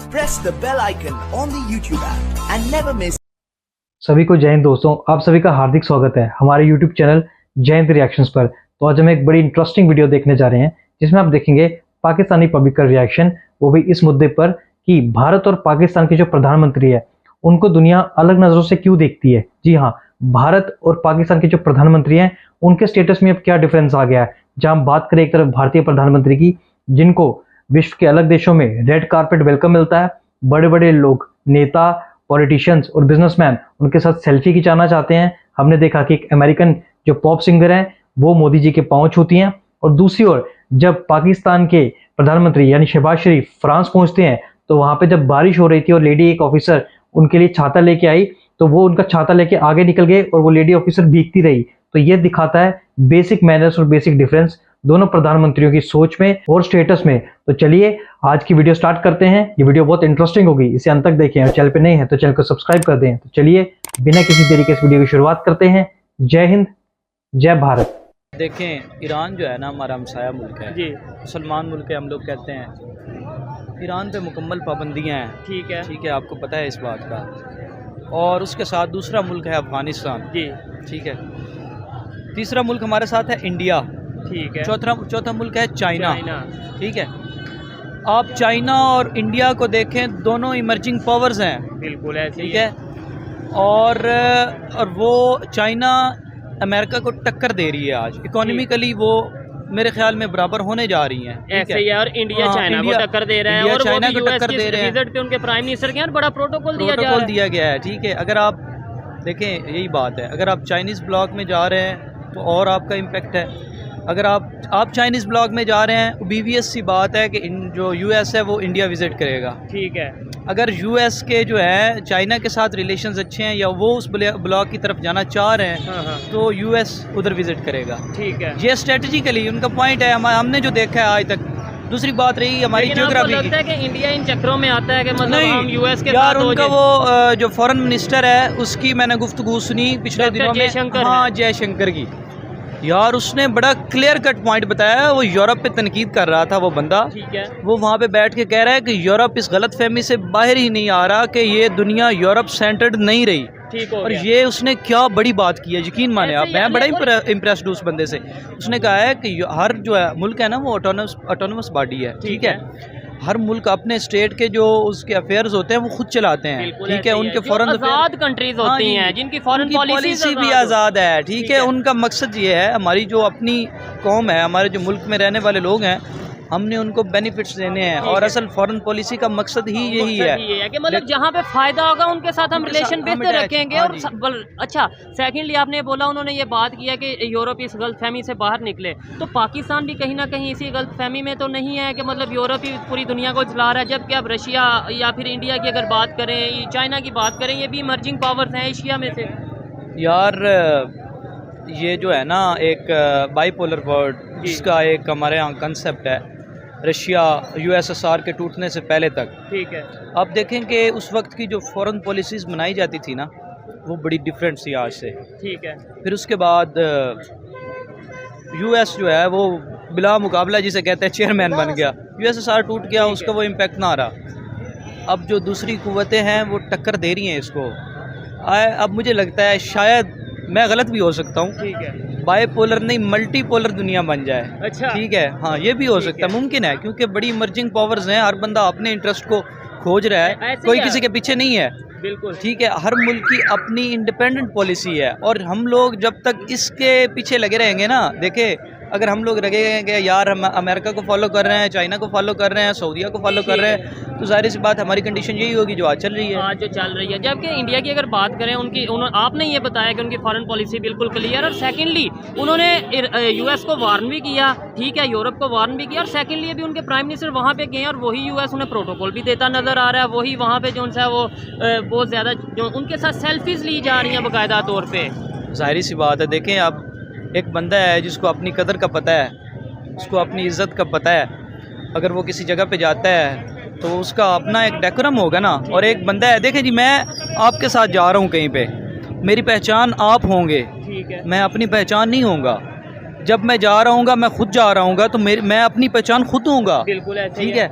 press the bell icon on the YouTube app and never miss. सभी को जय हिंद दोस्तों, आप सभी का हार्दिक स्वागत है हमारे YouTube चैनल जय हिंद रिएक्शंस पर। तो आज हम एक बड़ी इंटरेस्टिंग वीडियो देखने जा रहे हैं जिसमें आप देखेंगे पाकिस्तानी पब्लिक का रिएक्शन, वो भी इस मुद्दे पर कि भारत और पाकिस्तान के जो प्रधानमंत्री है उनको दुनिया अलग नजरों से क्यों देखती है। जी हाँ, भारत और पाकिस्तान के जो प्रधानमंत्री हैं उनके स्टेटस में अब क्या डिफरेंस आ गया है। जहां हम बात करें एक तरफ भारतीय प्रधानमंत्री की, जिनको विश्व के अलग देशों में रेड कारपेट वेलकम मिलता है, बड़े बड़े लोग, नेता, पॉलिटिशियंस और बिजनेसमैन उनके साथ सेल्फी खिंचाना चाहते हैं। हमने देखा कि एक अमेरिकन जो पॉप सिंगर हैं वो मोदी जी के पांव छूती हैं, और दूसरी ओर जब पाकिस्तान के प्रधानमंत्री यानी शहबाज शरीफ फ्रांस पहुंचते हैं तो वहां पे जब बारिश हो रही थी और लेडी एक ऑफिसर उनके लिए छाता लेके आई तो वो उनका छाता लेके आगे निकल गए और वो लेडी ऑफिसर भीगती रही। तो ये दिखाता है बेसिक मैनर्स और बेसिक डिफरेंस दोनों प्रधानमंत्रियों की सोच में और स्टेटस में। तो चलिए आज की वीडियो स्टार्ट करते हैं। ये वीडियो बहुत इंटरेस्टिंग होगी, इसे अंत तक देखें और चैनल पे नए हैं तो चैनल को सब्सक्राइब कर दें। तो चलिए बिना किसी देरी के इस वीडियो की शुरुआत करते हैं। जय हिंद, जय भारत। देखें, ईरान जो है ना हमारा हमसाया मुल्क है जी, मुसलमान मुल्क है हम लोग कहते हैं। ईरान पे मुकम्मल पाबंदियां हैं, ठीक है, आपको पता है इस बात का। और उसके साथ दूसरा मुल्क है अफ़गानिस्तान जी, ठीक है। तीसरा मुल्क हमारे साथ है इंडिया, ठीक है। चौथा मुल्क है चाइना, ठीक है। आप चाइना और इंडिया को देखें, दोनों इमर्जिंग पावर्स हैं, बिल्कुल है, ठीक है। और वो चाइना अमेरिका को टक्कर दे रही है आज इकोनॉमिकली, वो मेरे ख्याल में बराबर होने जा रही हैं, ऐसे ही है। और इंडिया चाइना को टक्कर दे रहा है और चाइना को टक्कर दे रहे हैं। विजिट पे उनके प्राइम मिनिस्टर के यहाँ बड़ा प्रोटोकॉल दिया गया है, ठीक है। अगर आप देखें, यही बात है, अगर आप चाइनीज़ ब्लॉक में जा रहे हैं तो और आपका इम्पेक्ट है। अगर आप चाइनीज़ ब्लॉक में जा रहे हैं, बीवीएस सी बात है कि जो यूएस है वो इंडिया विज़िट करेगा, ठीक है। अगर यूएस के जो है चाइना के साथ रिलेशंस अच्छे हैं या वो उस ब्लॉक की तरफ जाना चाह रहे हैं तो यूएस उधर विज़िट करेगा, ठीक है। ये स्ट्रेटजिकली उनका पॉइंट है, हमने जो देखा है आज तक। दूसरी बात रही हमारी ज्योग्राफी की, लगता है कि इंडिया इन चक्रों में आता है कि मतलब हम यूएस के यार, उनका वो जो फॉरेन मिनिस्टर है उसकी मैंने गुफ्तगू सुनी पिछले दिनों में, हाँ, जयशंकर की। यार उसने बड़ा क्लियर कट पॉइंट बताया। वो यूरोप पे तनकीद कर रहा था वो बंदा, ठीक है। वो वहाँ पे बैठ के कह रहा है कि यूरोप इस गलत फहमी से बाहर ही नहीं आ रहा कि ये दुनिया यूरोप सेंटर्ड नहीं रही, ठीक हो। और ये उसने क्या बड़ी बात की है, यकीन माने आप, मैं बड़ा इम्प्रेस्ड हूँ उस बंदे से। उसने कहा है कि हर जो है मुल्क है ना वो ऑटोनमस बॉडी है, ठीक है। हर मुल्क अपने स्टेट के जो उसके अफेयर्स होते हैं वो खुद चलाते हैं, ठीक है। उनके फॉरेन आज़ाद कंट्रीज होती हैं जिनकी फॉरेन पॉलिसी भी आज़ाद है, ठीक है। उनका मकसद ये है, हमारी जो अपनी कौम है, हमारे जो मुल्क में रहने वाले लोग हैं, हमने उनको बेनिफिट्स देने हैं। और असल फॉरेन पॉलिसी का मकसद ही यही है कि मतलब जहाँ पे फायदा होगा उनके साथ हम रिलेशन बेहतर रखेंगे। और अच्छा, सेकंडली आपने बोला, उन्होंने ये बात किया कि यूरोप इस गलतफहमी से बाहर निकले, तो पाकिस्तान भी कहीं ना कहीं इसी गलतफहमी में तो नहीं है कि मतलब यूरोप ही पूरी दुनिया को चला रहा है, जबकि अब रशिया या फिर इंडिया की अगर बात करें, चाइना की बात करें, ये भी इमर्जिंग पावर्स हैं एशिया में से। यार ये जो है ना एक बाईपोलर वर्ल्ड, जिसका एक हमारे यहाँ कंसेप्ट है, रशिया यूएसएसआर के टूटने से पहले तक, ठीक है। आप देखें कि उस वक्त की जो फॉरेन पॉलिसीज़ बनाई जाती थी ना वो बड़ी डिफरेंट थी आज से, ठीक है। फिर उसके बाद यूएस जो है वो बिला मुकाबला जिसे कहते हैं चेयरमैन बन गया, यूएसएसआर टूट गया, उसका वो इम्पेक्ट ना रहा। अब जो दूसरी कुव्वतें हैं वो टक्कर दे रही हैं इसको। अब मुझे लगता है, शायद मैं गलत भी हो सकता हूँ, ठीक है, बाईपोलर नहीं मल्टीपोलर दुनिया बन जाए, अच्छा, ठीक है। हाँ, ये भी हो सकता है, मुमकिन है, क्योंकि बड़ी इमर्जिंग पावर्स हैं, हर बंदा अपने इंटरेस्ट को खोज रहा है, कोई किसी के पीछे नहीं है, बिल्कुल, ठीक है। हर मुल्क की अपनी इंडिपेंडेंट पॉलिसी है और हम लोग जब तक इसके पीछे लगे रहेंगे ना, देखे, अगर हम लोग लगेंगे यार हम अमेरिका को फॉलो कर रहे हैं, चाइना को फॉलो कर रहे हैं, सऊदीया को फॉलो कर रहे हैं, तो जाहिर सी बात हमारी कंडीशन यही होगी जो आज चल रही है, आज जो चल रही है। जबकि इंडिया की अगर बात करें, आपने ये बताया कि उनकी फॉरेन पॉलिसी बिल्कुल क्लियर, और सेकेंडली उन्होंने यूएस को वार्न भी किया, ठीक है, यूरोप को वार्न भी किया, और सेकेंडली अभी उनके प्राइम मिनिस्टर वहाँ पे गए और वही यूएस उन्हें प्रोटोकॉल भी देता नज़र आ रहा है। वही वहाँ पे जो है वो बहुत ज़्यादा जो उनके साथ सेल्फीज ली जा रही हैं बाकायदा तौर पर। जाहिर सी बात है, देखें आप, एक बंदा है जिसको अपनी कदर का पता है, उसको अपनी इज़्ज़त का पता है, अगर वो किसी जगह पे जाता है तो उसका अपना एक डेकोरम होगा ना। और एक बंदा है, देखें जी, मैं आपके साथ जा रहा हूँ कहीं पे, मेरी पहचान आप होंगे, ठीक है, मैं अपनी पहचान नहीं होऊंगा। जब मैं जा रहा हूँ, मैं खुद जा रहा हूँ तो मैं अपनी पहचान खुद दूंगा, बिल्कुल, ठीक है।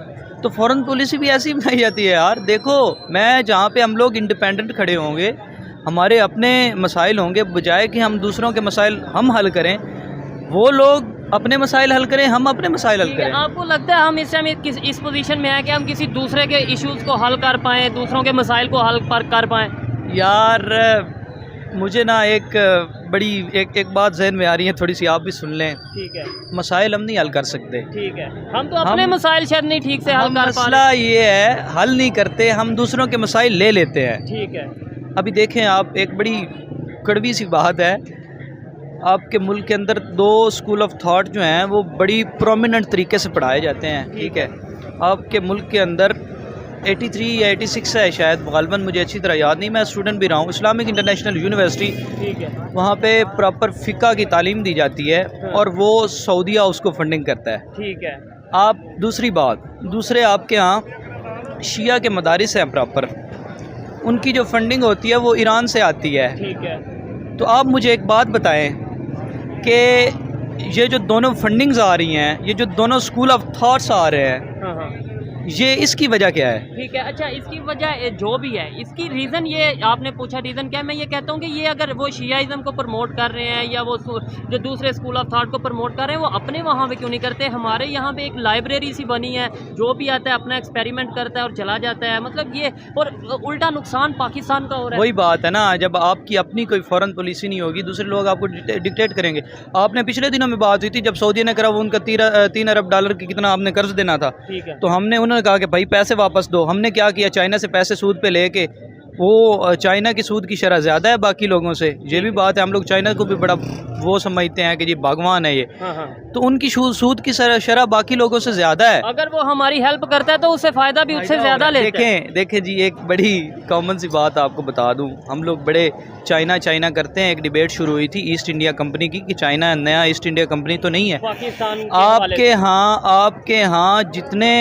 तो फॉरेन पॉलिसी भी ऐसी बनाई जाती है यार। देखो, मैं जहाँ पे हम लोग इंडिपेंडेंट खड़े होंगे, हमारे अपने मसाइल होंगे, बजाय कि हम दूसरों के मसाइल हम हल करें, वो लोग अपने मसाइल हल करें, हम अपने मसाइल हल करें। आपको लगता है हम इस टाइम इस पोजीशन में हैं कि हम किसी दूसरे के इश्यूज को हल कर पाएँ, दूसरों के मसाइल को हल कर पाएँ? यार मुझे ना एक बात जहन में आ रही है, थोड़ी सी आप भी सुन लें। ठीक है। मसाइल हम नहीं हल कर सकते। ठीक है। हम तो अपने मसाइल शायद नहीं ठीक से हल कर पा रहे। मसला ये है, हल नहीं करते, हम दूसरों के मसाइल ले लेते हैं। ठीक है। अभी देखें आप, एक बड़ी कड़वी सी बात है, आपके मुल्क के अंदर 2 स्कूल ऑफ थॉट जो हैं वो बड़ी प्रोमिनेंट तरीके से पढ़ाए जाते हैं। ठीक है। आपके मुल्क के अंदर 83 या 86 है शायद, गालबन मुझे अच्छी तरह याद नहीं, मैं स्टूडेंट भी रहा हूँ, इस्लामिक इंटरनेशनल यूनिवर्सिटी। ठीक है। वहाँ पे प्रॉपर फ़िक़्ह की तालीम दी जाती है और वो सऊदीया उसको फंडिंग करता है। ठीक है। आप दूसरी बात, दूसरे आपके यहाँ शिया के मदारिस हैं प्रॉपर, उनकी जो फंडिंग होती है वो ईरान से आती है। ठीक है। तो आप मुझे एक बात बताएं कि ये जो दोनों फंडिंग्स आ रही हैं, ये जो दोनों स्कूल ऑफ थॉट्स आ रहे हैं, हाँ हाँ, ये इसकी वजह क्या है? ठीक है। अच्छा, इसकी वजह जो भी है, इसकी रीज़न ये आपने पूछा रीज़न क्या है, मैं ये कहता हूँ कि ये अगर वो शियाइज़म को प्रमोट कर रहे हैं या वो जो दूसरे स्कूल ऑफ थॉट को प्रमोट कर रहे हैं, वो अपने वहाँ पे क्यों नहीं करते? हमारे यहाँ पे एक लाइब्रेरी सी बनी है, जो भी आता है अपना एक्सपेरिमेंट करता है और चला जाता है, मतलब ये, और उल्टा नुकसान पाकिस्तान का हो रहा है। वही बात है ना, जब आपकी अपनी कोई फॉरेन पॉलिसी नहीं होगी, दूसरे लोग आपको डिक्टेट करेंगे। आपने पिछले दिनों में बात हुई थी, जब सऊदी ने करा वो उनका 3 अरब डॉलर की कितना आपने कर्ज देना था। ठीक है। तो हमने उन्होंने कहा कि भाई पैसे वापस दो। हमने क्या किया, चाइना से पैसे सूद पे लेके, वो चाइना की सूद की शरह ज़्यादा है बाकी लोगों से, ये भी बात है। हम लोग चाइना को भी बड़ा वो समझते हैं कि जी भगवान है ये। हाँ हाँ। तो उनकी सूद की शरह बाकी लोगों से ज़्यादा है। अगर वो हमारी हेल्प करता है तो उससे फ़ायदा भी उससे ज़्यादा लेते हैं। देखें जी, एक बड़ी कॉमन सी बात आपको बता दूं, हम लोग बड़े चाइना करते हैं। एक डिबेट शुरू हुई थी ईस्ट इंडिया कंपनी की कि चाइना नया ईस्ट इंडिया कंपनी तो नहीं है। पाकिस्तान आपके यहाँ जितने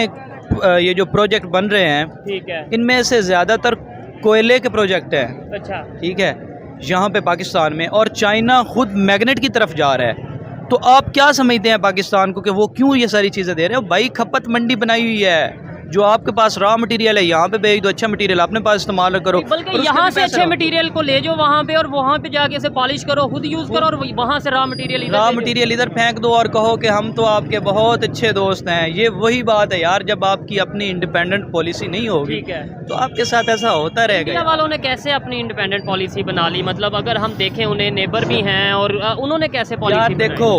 ये जो प्रोजेक्ट बन रहे हैं, ठीक है, इनमें से ज़्यादातर कोयले के प्रोजेक्ट हैं। अच्छा। ठीक है, यहाँ पे पाकिस्तान में, और चाइना खुद मैग्नेट की तरफ जा रहा है। तो आप क्या समझते हैं पाकिस्तान को कि वो क्यों ये सारी चीज़ें दे रहे हो? भाई खपत मंडी बनाई हुई है, जो आपके पास रॉ मटेरियल है यहाँ पे भेज दो, अच्छा मटेरियल अपने पास इस्तेमाल करो, बल्कि यहाँ से अच्छे मटेरियल को ले जाओ वहाँ पे, और वहाँ पे जाके से पॉलिश करो, खुद यूज़ करो, और वहाँ से रॉ मटेरियल इधर फेंक दो और कहो कि हम तो आपके बहुत अच्छे दोस्त हैं। ये वही बात है यार, जब आपकी अपनी इंडिपेंडेंट पॉलिसी नहीं होगी, ठीक है, तो आपके साथ ऐसा होता रहेगा। इंडिया वालों ने कैसे अपनी इंडिपेंडेंट पॉलिसी बना ली? मतलब अगर हम देखें, उन्हें नेबर भी हैं, और उन्होंने कैसे पॉलिसी? देखो,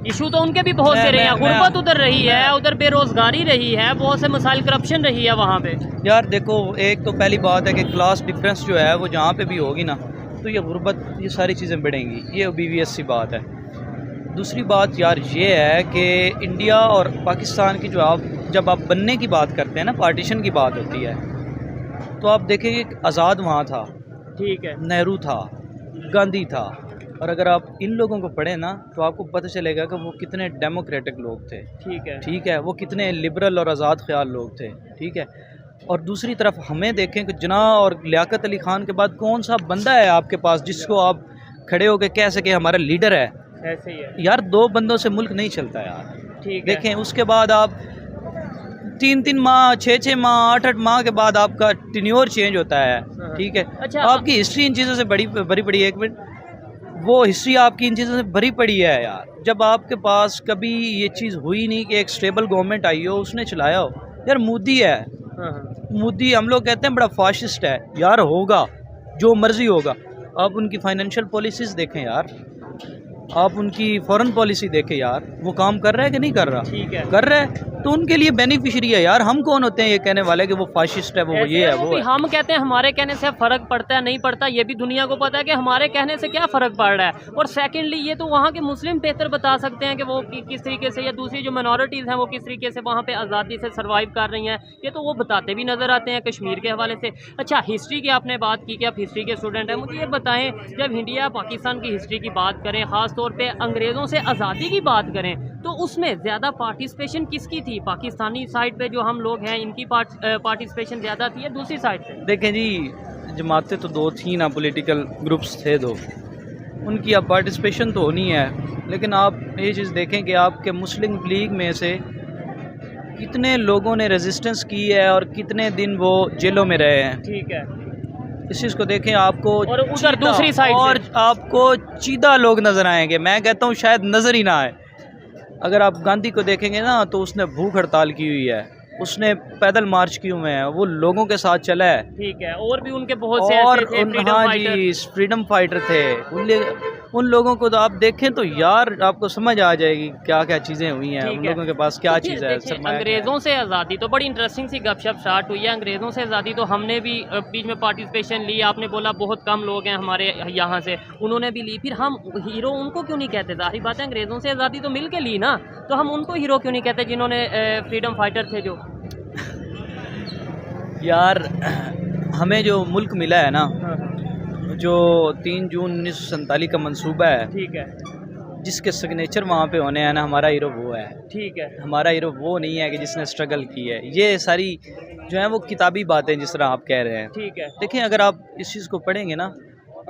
इशू तो उनके भी बहुत से रहे हैं, गुर्बत उधर रही है, उधर बेरोजगारी रही है, बहुत से मसाइल, करप्शन रही है वहाँ पे। यार देखो, एक तो पहली बात है कि क्लास डिफरेंस जो है वो जहाँ पे भी होगी ना, तो ये गुर्बत, ये सारी चीज़ें बढ़ेंगी, ये obvious सी बात है। दूसरी बात यार ये है कि इंडिया और पाकिस्तान की जब आप बनने की बात करते हैं ना, पार्टीशन की बात होती है, तो आप देखेंगे आज़ाद वहाँ था, ठीक है, नेहरू था, गांधी था, और अगर आप इन लोगों को पढ़ें ना तो आपको पता चलेगा कि वो कितने डेमोक्रेटिक लोग थे। ठीक है, वो कितने लिबरल और आज़ाद ख्याल लोग थे। ठीक है, और दूसरी तरफ हमें देखें कि जिन्ना और लियाकत अली खान के बाद कौन सा बंदा है आपके पास जिसको आप खड़े होकर कह सके हमारा लीडर है? ऐसे ही है यार, 2 बंदों से मुल्क नहीं चलता यार। ठीक है, देखें, उसके बाद आप 3 माह, 6 माह, 8 माह के बाद आपका टेन्योर चेंज होता है। ठीक है, अच्छा, आपकी हिस्ट्री इन चीज़ों से भरी पड़ी है। एक मिनट, वो हिस्ट्री आपकी इन चीज़ों से भरी पड़ी है यार। जब आपके पास कभी ये चीज़ हुई नहीं कि एक स्टेबल गवर्नमेंट आई हो, उसने चलाया हो। यार मोदी है, मोदी हम लोग कहते हैं बड़ा फाशिस्ट है यार, होगा जो मर्जी होगा। आप उनकी फाइनेंशियल पॉलिसीज़ देखें यार, आप उनकी फॉरेन पॉलिसी देखें यार, वो काम कर रहा है कि नहीं कर रहा? ठीक है, कर रहा है, तो उनके लिए बेनिफिशियरी है यार। हम कौन होते हैं ये कहने वाले कि वो फाशिस्ट है, वो ये है, वो है। हम कहते हैं हमारे कहने से फ़र्क पड़ता है, नहीं पड़ता, ये भी दुनिया को पता है कि हमारे कहने से क्या फ़र्क पड़ रहा है। और सेकेंडली, ये तो वहाँ के मुस्लिम बेहतर बता सकते हैं कि वो किस तरीके से, या दूसरी जो माइनॉरिटीज़ हैं वो किस तरीके से वहाँ पे आज़ादी से सर्वाइव कर रही हैं, ये तो वो बताते भी नज़र आते हैं कश्मीर के हवाले से। अच्छा, हिस्ट्री की आपने बात की कि आप हिस्ट्री के स्टूडेंट हैं, मुझे ये बताएँ, जब इंडिया पाकिस्तान की हिस्ट्री की बात करें, ख़ास तौर पर अंग्रेज़ों से आज़ादी की बात करें, तो उसमें ज़्यादा पार्टिसिपेशन किसकी थी? पाकिस्तानी साइड पे जो हम लोग हैं, इनकी पार्टिसिपेशन ज़्यादा थी या दूसरी साइड पे? देखें जी, जमातें तो 2 थी ना, पॉलिटिकल ग्रुप्स थे 2, उनकी अब पार्टिसिपेशन तो होनी है। लेकिन आप ये चीज़ देखें कि आपके मुस्लिम लीग में से कितने लोगों ने रेजिस्टेंस की है और कितने दिन वो जेलों में रहे हैं। ठीक है। इस चीज़ को देखें, आपको और उधर चीता दूसरी साइड और से आपको चीदा लोग नज़र आएंगे। मैं कहता हूँ शायद नज़र ही ना आए। अगर आप गांधी को देखेंगे ना तो उसने भूख हड़ताल की हुई है, उसने पैदल मार्च किए हुए हैं, वो लोगों के साथ चला है। ठीक है। और भी उनके बहुत से और ऐसे थे फ्रीडम हाँ फाइटर। जी, फ्रीडम फाइटर थे। उन लोगों को तो आप देखें तो यार आपको समझ आ जाएगी क्या क्या चीज़ें हुई हैं, ठीक उन है। लोगों के पास क्या तो फिर चीज़ है। देखिए, अंग्रेज़ों से आज़ादी तो बड़ी इंटरेस्टिंग सी गपशप स्टार्ट हुई है। अंग्रेज़ों से आज़ादी तो हमने भी बीच में पार्टिसिपेशन ली। आपने बोला बहुत कम लोग हैं हमारे यहाँ से, उन्होंने भी ली। फिर हम हीरो उनको क्यों नहीं कहते? ज़ाहिर बात है अंग्रेज़ों से आज़ादी तो मिल के ली ना, तो हम उनको हीरो क्यों नहीं कहते जिन्होंने फ्रीडम फाइटर थे जो? यार हमें जो मुल्क मिला है ना, हाँ, जो 3 जून 1947 का मंसूबा है, ठीक है। जिसके सिग्नेचर वहाँ पे होने हैं ना, हमारा हीरो वो है। ठीक है। हमारा हीरो वो नहीं है कि जिसने स्ट्रगल की है। ये सारी जो है वो किताबी बातें जिस तरह आप कह रहे हैं। ठीक है। देखें, अगर आप इस चीज़ को पढ़ेंगे ना,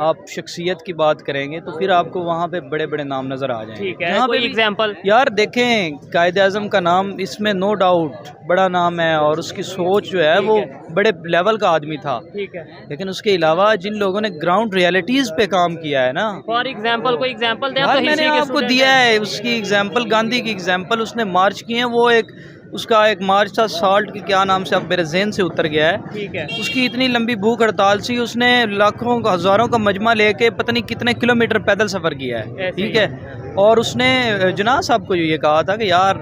आप शख्सियत की बात करेंगे तो फिर आपको वहाँ पे बड़े बड़े नाम नज़र आ जाएंगे। ठीक है। जहाँ कोई पे भी एग्जांपल? यार देखें, कायद आज़म का नाम इसमें नो डाउट बड़ा नाम है और उसकी सोच जो है वो बड़े लेवल का आदमी था। ठीक है। लेकिन उसके अलावा जिन लोगों ने ग्राउंड रियलिटीज़ पे काम किया है ना, फॉर एग्जांपल कोई एग्जांपल दें? यार तो मैंने हिस्ट्री के आपको स्टूडेंट दिया हैं। है उसकी एग्जांपल, गांधी की एग्जांपल। उसने मार्च किए हैं, वो एक उसका एक मार्च था साल्ट की, क्या नाम से अब मेरे जहन से उतर गया है। ठीक है। उसकी इतनी लंबी भूख हड़ताल सी, उसने लाखों का हज़ारों का मजमा लेके पता नहीं कितने किलोमीटर पैदल सफ़र किया है। ठीक है। और उसने जना साहब को ये कहा था कि यार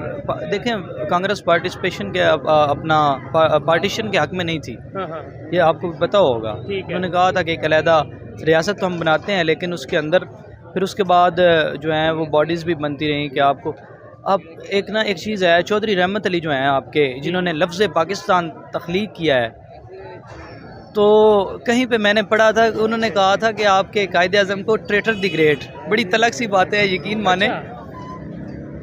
देखें, कांग्रेस पार्टिसिपेशन के अपना पार्टीशन के हक में नहीं थी, हाँ हाँ। ये आपको पता होगा। ठीक है। उन्होंने कहा था कि एक अलहदा रियासत तो हम बनाते हैं, लेकिन उसके अंदर फिर उसके बाद जो है वो बॉडीज़ भी बनती रहीं कि आपको अब एक ना एक चीज़ है, चौधरी रहमत अली जो हैं आपके, जिन्होंने लफ्ज़ पाकिस्तान तख्लीक किया है, तो कहीं पे मैंने पढ़ा था, उन्होंने कहा था कि आपके कायदे आज़म को ट्रेटर द ग्रेट, बड़ी तलक सी बातें हैं, यकीन माने।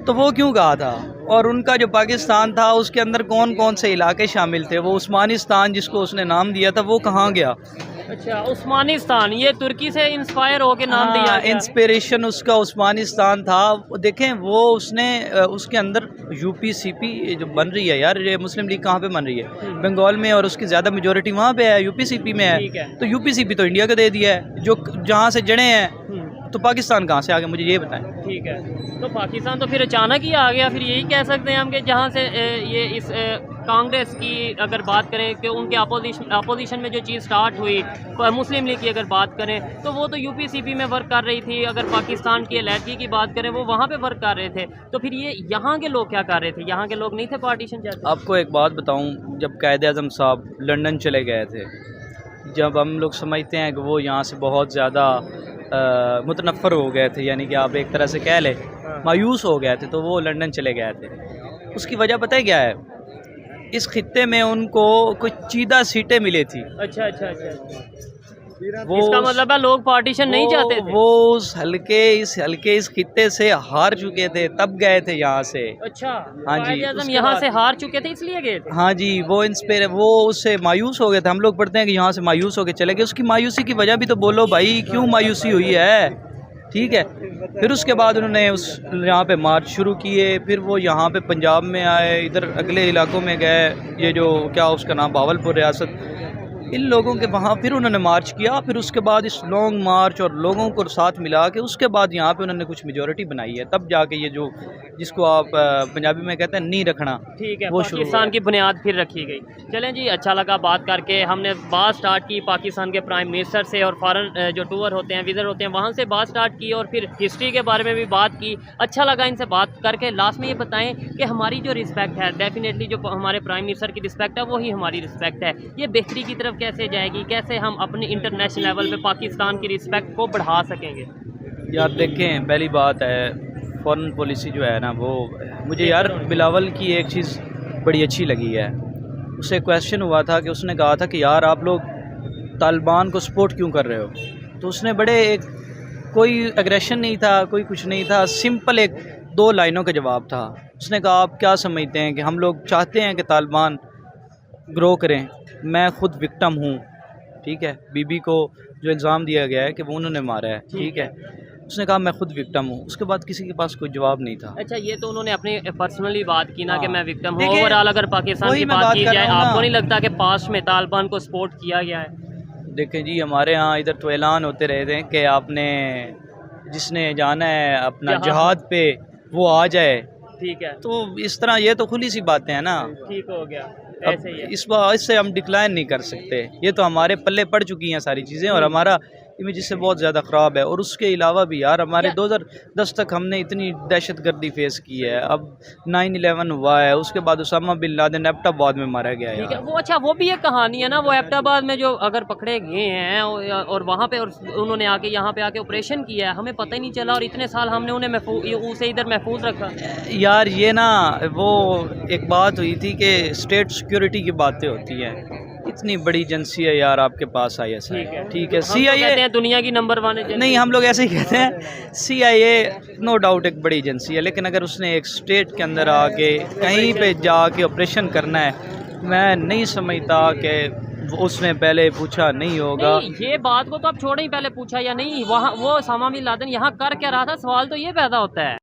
तो वो क्यों कहा था? और उनका जो पाकिस्तान था उसके अंदर कौन कौन से इलाके शामिल थे? वो उस्मानिस्तान जिसको उसने नाम दिया था, वो कहाँ गया? अच्छा, उस्मानिस्तान, ये तुर्की से इंस्पायर होके नाम दिया गया। इंस्पिरेशन उसका उस्मानिस्तान था। देखें वो उसने उसके अंदर यूपीसीपी जो बन रही है, यार ये मुस्लिम लीग कहाँ पे बन रही है? बंगाल में, और उसकी ज़्यादा मेजोरिटी वहाँ पे है, यूपीसीपी में ठीक है। है। तो यूपीसीपी तो इंडिया को दे दिया है, जो जहाँ से जड़े हैं, तो पाकिस्तान कहाँ से आ गए, मुझे ये बताएं। ठीक है। तो पाकिस्तान तो फिर अचानक ही आ गया, फिर यही कह सकते हैं हम कि जहाँ से ये इस कांग्रेस की अगर बात करें कि उनके अपोजिशन में जो चीज़ स्टार्ट हुई, मुस्लिम लीग की अगर बात करें तो वो तो यूपीसीपी में वर्क कर रही थी। अगर पाकिस्तान की अलहदगी की बात करें, वो वहाँ पे वर्क कर रहे थे। तो फिर ये यहाँ के लोग क्या कर रहे थे? यहाँ के लोग नहीं थे पार्टीशन चाहते? आपको एक बात बताऊं, जब कायद आज़म साहब लंदन चले गए थे, जब हम लोग समझते हैं कि वो यहाँ से बहुत ज़्यादा मुतनफ़र हो गए थे, यानी कि आप एक तरह से कह लें मायूस हो गए थे, तो वो लंदन चले गए थे। उसकी वजह पता है क्या है? इस खित्ते में उनको कुछ चीदा सीटें मिली थी। अच्छा अच्छा अच्छा। वो इसका मतलब है लोग पार्टीशन नहीं चाहते थे? वो इस खित्ते से हार चुके थे, तब गए थे यहाँ से। अच्छा। हाँ जी, कायद-ए-आज़म उसके यहाँ बाद- से हार चुके थे इसलिए गए थे? हाँ जी, वो उससे मायूस हो गए थे। हम लोग पढ़ते हैं कि यहाँ से मायूस होकर चले गए। उसकी मायूसी की वजह भी तो बोलो भाई, क्यों मायूसी हुई है? ठीक है। फिर उसके बाद उन्होंने यहाँ पे मार्च शुरू किए, फिर वो यहाँ पे पंजाब में आए, इधर अगले इलाकों में गए, ये जो क्या उसका नाम, भावलपुर रियासत, इन लोगों के वहाँ फिर उन्होंने मार्च किया। फिर उसके बाद इस लॉन्ग मार्च और लोगों को साथ मिला के उसके बाद यहाँ पे उन्होंने कुछ मेजॉरिटी बनाई है, तब जाके ये जो जिसको आप पंजाबी में कहते हैं नी रखना, ठीक है, वो शुरू पाकिस्तान हुआ। की बुनियाद फिर रखी गई। चलें जी, अच्छा लगा बात करके। हमने बात स्टार्ट की पाकिस्तान के प्राइम मिनिस्टर से, और फॉरेन जो टूर होते हैं, विज़िट होते हैं, वहाँ से बात स्टार्ट की, और फिर हिस्ट्री के बारे में भी बात की। अच्छा लगा इनसे बात करके। लास्ट में ये बताएं कि हमारी जो रिस्पेक्ट है, डेफिनेटली जो हमारे प्राइम मिनिस्टर की रिस्पेक्ट है, वही हमारी रिस्पेक्ट है। ये बेहतरी की तरफ कैसे जाएगी? कैसे हम अपने इंटरनेशनल लेवल पे पाकिस्तान की रिस्पेक्ट को बढ़ा सकेंगे? यार देखें, पहली बात है फॉरेन पॉलिसी जो है ना, वो मुझे यार बिलावल की एक चीज़ बड़ी अच्छी लगी है। उससे क्वेश्चन हुआ था कि उसने कहा था कि यार आप लोग तालिबान को सपोर्ट क्यों कर रहे हो? तो उसने बड़े एक कोई एग्रेशन नहीं था, कोई कुछ नहीं था, सिंपल एक 2 लाइनों का जवाब था। उसने कहा आप क्या समझते हैं कि हम लोग चाहते हैं कि तालिबान ग्रो करें? मैं ख़ुद विक्टिम हूँ। ठीक है, बीबी को जो इल्ज़ाम दिया गया है कि वो उन्होंने मारा है, ठीक है, उसने कहा मैं खुद विक्टिम हूँ। उसके बाद किसी के पास कोई जवाब नहीं था। अच्छा, ये तो उन्होंने अपनी पर्सनली बात की ना कि हाँ। मैं विक्टिम हूँ। देखिए, ओवरऑल अगर पाकिस्तान वही की मैं बात बात की कर जाए, रहा हूँ आपको ना। नहीं लगता कि पास्ट में तालिबान को सपोर्ट किया गया है? देखें जी, हमारे यहाँ इधर तो ऐलान होते रहते हैं कि आपने जिसने जाना है अपना जहाद पे वो आ जाए। ठीक है, तो इस तरह ये तो खुली सी बातें हैं ना। ठीक हो गया, अब ऐसे ही है। इस बार इससे हम डिक्लाइन नहीं कर सकते। ये तो हमारे पल्ले पड़ चुकी हैं सारी चीज़ें, और हमारा इमेज इससे बहुत ज़्यादा ख़राब है। और उसके अलावा भी यार हमारे 2010 तक हमने इतनी दहशतगर्दी फेस की है। अब 9/11 हुआ है, उसके बाद उसामा बिन लादेन एबटाबाद में मारा गया ठीक है, यार। वो अच्छा वो भी एक कहानी है ना, वो एबटाबाद में जो अगर पकड़े गए हैं और वहाँ पे और उन्होंने आके यहाँ पे आके ऑपरेशन किया है, हमें पता ही नहीं चला, और इतने साल हमने उन्हें उसे इधर महफूज रखा। यार ये ना वो एक बात हुई थी कि स्टेट सिक्योरिटी की बातें होती हैं। इतनी बड़ी एजेंसी है यार आपके पास ISI, ठीक है हम तो कहते CIA हैं दुनिया की नंबर 1 एजेंसी। नहीं, हम लोग ऐसे ही कहते हैं। CIA नो डाउट एक बड़ी एजेंसी है, लेकिन अगर उसने एक स्टेट के अंदर आके कहीं पे जाके ऑपरेशन करना है, मैं नहीं समझता कि उसने पहले पूछा नहीं होगा। नहीं, ये बात को तो आप छोड़े ही, पहले पूछा या नहीं, वहाँ वो उसामा बिन लादेन यहाँ कर क्या रहा था, सवाल तो ये पैदा होता है।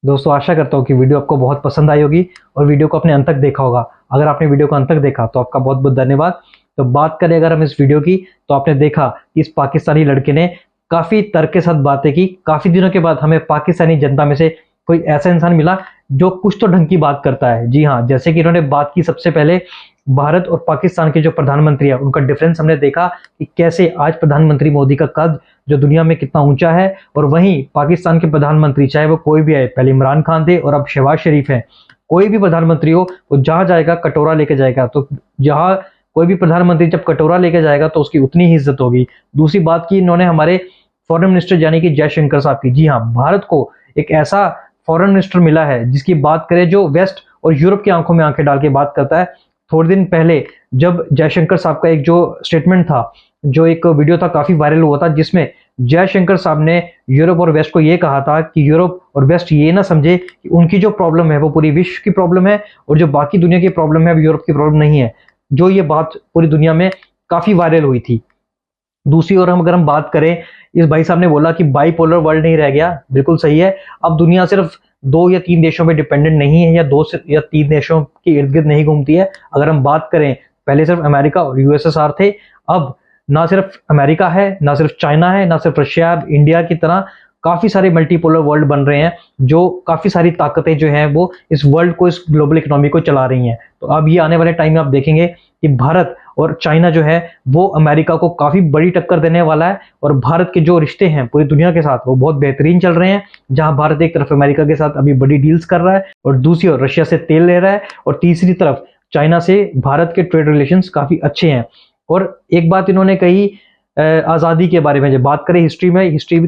दोस्तों आशा करता हूँ कि वीडियो आपको बहुत पसंद आई होगी और वीडियो को आपने अंत तक देखा होगा। अगर आपने वीडियो को अंत तक देखा तो आपका बहुत बहुत धन्यवाद। तो बात करें अगर हम इस वीडियो की, तो आपने देखा कि इस पाकिस्तानी लड़के ने काफ़ी तर्क के साथ बातें की। काफ़ी दिनों के बाद हमें पाकिस्तानी जनता में से कोई ऐसा इंसान मिला जो कुछ तो ढंग की बात करता है। जी हाँ, जैसे कि इन्होंने बात की सबसे पहले भारत और पाकिस्तान के जो प्रधानमंत्री है उनका डिफरेंस हमने देखा कि कैसे आज प्रधानमंत्री मोदी का कद जो दुनिया में कितना ऊंचा है, और वहीं पाकिस्तान के प्रधानमंत्री चाहे वो कोई भी है, पहले इमरान खान थे और अब शहबाज शरीफ है, कोई भी प्रधानमंत्री हो वो जहां जाएगा कटोरा लेके जाएगा। तो जहां कोई भी प्रधानमंत्री जब कटोरा लेके जाएगा तो उसकी उतनी ही इज्जत होगी। दूसरी बात की इन्होंने हमारे फॉरेन मिनिस्टर यानी कि जयशंकर साहब की। जी हाँ, भारत को एक ऐसा फॉरेन मिनिस्टर मिला है जिसकी बात करें जो वेस्ट और यूरोप की आंखों में आंखें डाल के बात करता है। थोड़े दिन पहले जब जयशंकर साहब का एक जो स्टेटमेंट था, जो एक वीडियो था, काफी वायरल हुआ था, जिसमें जयशंकर साहब ने यूरोप और वेस्ट को ये कहा था कि यूरोप और वेस्ट ये ना समझे कि उनकी जो प्रॉब्लम है वो पूरी विश्व की प्रॉब्लम है और जो बाकी दुनिया की प्रॉब्लम है वो यूरोप की प्रॉब्लम नहीं है। जो ये बात पूरी दुनिया में काफी वायरल हुई थी। दूसरी ओर अगर हम बात करें, इस भाई साहब ने बोला कि बाइपोलर वर्ल्ड नहीं रह गया, बिल्कुल सही है। अब दुनिया सिर्फ 2 या 3 देशों पे डिपेंडेंट नहीं है, या 2 या 3 देशों के इर्द गिर्द नहीं घूमती है। अगर हम बात करें, पहले सिर्फ अमेरिका और USSR थे, अब ना सिर्फ अमेरिका है, ना सिर्फ चाइना है, ना सिर्फ रशिया, इंडिया की तरह काफी सारे मल्टीपोलर वर्ल्ड बन रहे हैं, जो काफी सारी ताकतें जो हैं वो इस वर्ल्ड को, इस ग्लोबल इकोनॉमी को चला रही हैं। तो अब ये आने वाले टाइम में आप देखेंगे कि भारत और चाइना जो है वो अमेरिका को काफी बड़ी टक्कर देने वाला है, और भारत के जो रिश्ते हैं पूरी दुनिया के साथ वो बहुत बेहतरीन चल रहे हैं। जहां भारत एक तरफ अमेरिका के साथ अभी बड़ी डील्स कर रहा है और दूसरी ओर रशिया से तेल ले रहा है, और तीसरी तरफ चाइना से भारत के ट्रेड रिलेशंस काफी अच्छे हैं। और एक बात इन्होंने कही आज़ादी के बारे में, जब बात करें हिस्ट्री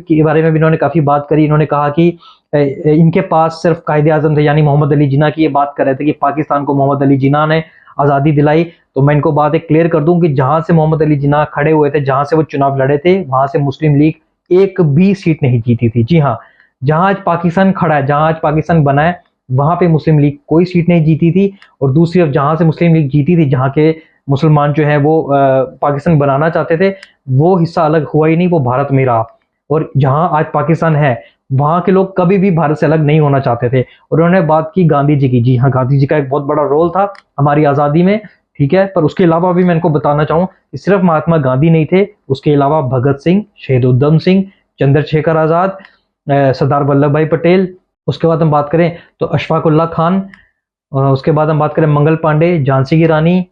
के बारे में भी इन्होंने काफ़ी बात करी। इन्होंने कहा कि इनके पास सिर्फ कायदे आज़म थे, यानी मोहम्मद अली जिन्ना की ये बात कर रहे थे कि पाकिस्तान को मोहम्मद अली जिन्ना ने आज़ादी दिलाई। तो मैं इनको बात एक क्लियर कर दूं कि जहां से मोहम्मद अली जिन्ना खड़े हुए थे, जहां से वो चुनाव लड़े थे, वहां से मुस्लिम लीग एक भी सीट नहीं जीती थी। जी हाँ, जहां आज पाकिस्तान खड़ा है, जहां आज पाकिस्तान बना है, वहां पे मुस्लिम लीग कोई सीट नहीं जीती थी। और दूसरी तरफ जहां से मुस्लिम लीग जीती थी, जहां के मुसलमान जो है वो पाकिस्तान बनाना चाहते थे, वो हिस्सा अलग हुआ ही नहीं, वो भारत में रहा। और जहां आज पाकिस्तान है वहां के लोग कभी भी भारत से अलग नहीं होना चाहते थे। और उन्होंने बात की गांधी जी की। जी हाँ, गांधी जी का एक बहुत बड़ा रोल था हमारी आज़ादी में, ठीक है। पर उसके अलावा भी मैं इनको बताना चाहूँ कि सिर्फ महात्मा गांधी नहीं थे, उसके अलावा भगत सिंह, शहीद उधम सिंह, चंद्रशेखर आज़ाद, सरदार वल्लभ भाई पटेल। उसके बाद हम बात करें तो अशफाक उल्लाह खान, उसके बाद हम बात करें मंगल पांडे, झांसी की रानी,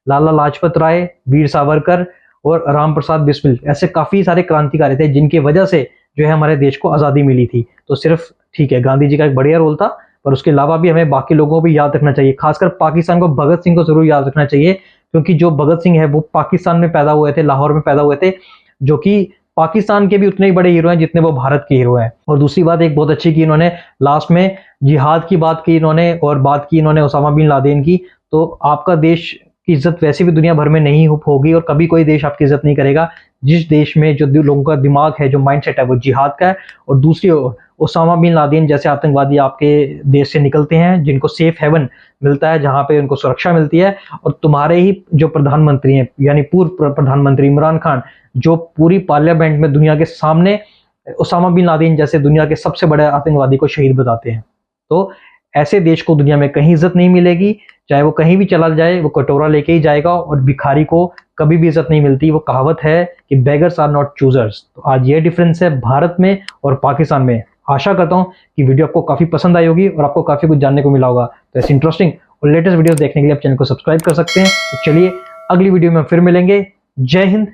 लाला लाजपत राय, वीर सावरकर और राम प्रसाद बिस्मिल। ऐसे काफी सारे क्रांतिकारी थे जिनकी वजह से जो है हमारे देश को आज़ादी मिली थी। तो सिर्फ ठीक है, गांधी जी का एक बढ़िया रोल था, पर उसके अलावा भी हमें बाकी लोगों को भी याद रखना चाहिए। खासकर पाकिस्तान को भगत सिंह को जरूर याद रखना चाहिए, क्योंकि जो भगत सिंह है वो पाकिस्तान में पैदा हुए थे, लाहौर में पैदा हुए थे, जो कि पाकिस्तान के भी उतने ही बड़े हीरो हैं जितने वो भारत के हीरो हैं। और दूसरी बात एक बहुत अच्छी की इन्होंने, लास्ट में जिहाद की बात की इन्होंने, और बात की इन्होंने उसामा बिन लादेन की। तो आपका देश की इज्जत वैसे भी दुनिया भर में नहीं होगी, और कभी कोई देश आपकी इज्जत नहीं करेगा जिस देश में जो लोगों का दिमाग है, जो माइंडसेट है वो जिहाद का है। और दूसरी ओर उसामा बिन लादेन जैसे आतंकवादी आपके देश से निकलते हैं, जिनको सेफ हेवन मिलता है, जहां पे उनको सुरक्षा मिलती है। और तुम्हारे ही जो प्रधानमंत्री हैं, यानी पूर्व प्रधानमंत्री इमरान खान, जो पूरी पार्लियामेंट में दुनिया के सामने उसामा बिन लादेन जैसे दुनिया के सबसे बड़े आतंकवादी को शहीद बताते हैं। तो ऐसे देश को दुनिया में कहीं इज्जत नहीं मिलेगी, चाहे वो कहीं भी चला जाए वो कटोरा लेके ही जाएगा, और भिखारी को कभी भी इज्जत नहीं मिलती। वो कहावत है कि बेगर्स आर नॉट चूजर्स। तो आज ये डिफरेंस है भारत में और पाकिस्तान में। आशा करता हूँ कि वीडियो आपको काफी पसंद आई होगी और आपको काफी कुछ जानने को मिला होगा। तो ऐसी इंटरेस्टिंग और लेटेस्ट वीडियोस देखने के लिए आप चैनल को सब्सक्राइब कर सकते हैं। तो चलिए अगली वीडियो में फिर मिलेंगे। जय हिंद,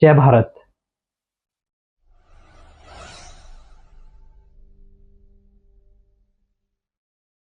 जय भारत।